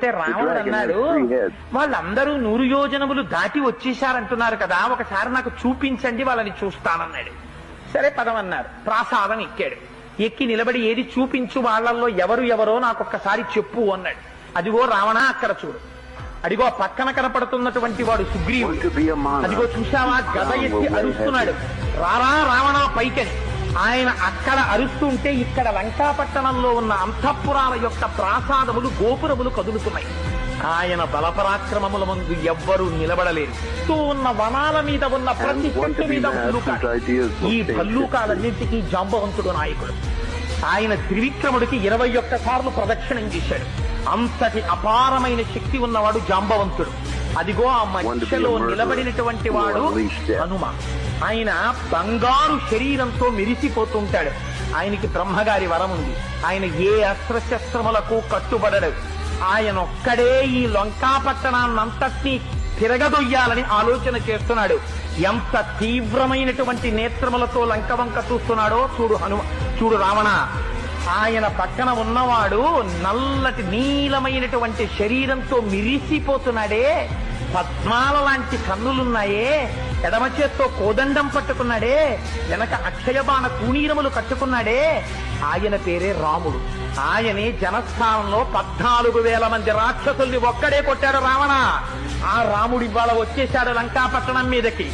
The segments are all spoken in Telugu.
చెప్తే రావణుడు అన్నాడు, వాళ్ళందరూ 100 యోజనములు దాటి వచ్చేశారంటున్నారు కదా, ఒకసారి నాకు చూపించండి, వాళ్ళని చూస్తానన్నాడు. సరే పదమన్నారు. ప్రాసాదం ఎక్కాడు. ఎక్కి నిలబడి ఏది చూపించు, వాళ్ళల్లో ఎవరో నాకొక్కసారి చెప్పు అన్నాడు. అదిగో రావణ అక్కడ చూడు, అడిగో పక్కన కనపడుతున్నటువంటి వాడు సుగ్రీవుడు, అదిగో చూశావా గద ఎత్తి అరుస్తున్నాడు, రారా రావణ పైకని. ఆయన అక్కడ అరుస్తుంటే ఇక్కడ లంకాపట్టణంలో ఉన్న అంతఃపురాల యొక్క ప్రాసాదములు గోపురములు కదులుతున్నాయి. ఆయన బలపరాక్రమముల ముందు ఎవ్వరూ నిలబడలేరు. ఉన్న వనాల మీద ఉన్న ప్రతి చెట్టు మీద భల్లూకాలు. ఈ భల్లూకాలన్నింటికీ జాంబవంతుడు నాయకుడు. ఆయన త్రివిక్రముడికి 21 సార్లు ప్రదక్షిణం చేశాడు. అంతటి అపారమైన శక్తి ఉన్నవాడు జాంబవంతుడు. అదిగో ఆ మధ్యలో నిలబడినటువంటి వాడు హనుమ. ఆయన బంగారు శరీరంతో మెరిసిపోతుంటాడు. ఆయనకి బ్రహ్మగారి వరం ఉంది. ఆయన ఏ అస్త్రశస్త్రములకు కట్టుబడడు. ఆయన ఒక్కడే ఈ లంకాపట్టణాన్నంతటినీ తిరగదొయ్యాలని ఆలోచన చేస్తున్నాడు. ఎంత తీవ్రమైనటువంటి నేత్రములతో లంకవంక చూస్తున్నాడో చూడు రావణ. ఆయన పక్కన ఉన్నవాడు నల్లటి నీలమైనటువంటి శరీరంతో మిరిసిపోతున్నాడే, పద్మాల లాంటి కన్నులున్నాయే, ఎడమ చేత్తో కోదండం పట్టుకున్నాడే, వెనక అక్షయబాణ కూనీరములు కట్టుకున్నాడే, ఆయన పేరే రాముడు. ఆయనే జనస్థానంలో 14,000 మంది రాక్షసుల్ని ఒక్కడే కొట్టాడు రావణ. ఆ రాముడి ఇవాళ వచ్చేశాడు లంకాపట్టణం మీదకి.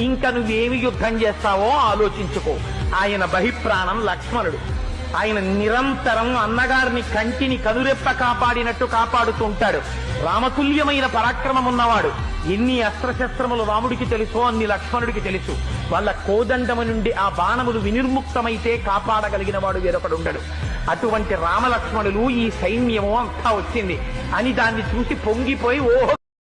ఇంకా నువ్వేమి యుద్ధం చేస్తావో ఆలోచించుకో. ఆయన బహిప్రాణం లక్ష్మణుడు. ఆయన నిరంతరం అన్నగారిని కంటిని కనురెప్ప కాపాడినట్టు కాపాడుతూ ఉంటాడు. రామతుల్యమైన పరాక్రమం ఉన్నవాడు. ఎన్ని అస్త్రశస్త్రములు రాముడికి తెలుసో అన్ని లక్ష్మణుడికి తెలుసు. వాళ్ళ కోదండము నుండి ఆ బాణములు వినిర్ముక్తమైతే కాపాడగలిగిన వాడు వేరొకడు ఉండడు. అటువంటి రామలక్ష్మణులు, ఈ సైన్యము అంతా వచ్చింది అని దాన్ని చూసి పొంగిపోయి ఓహో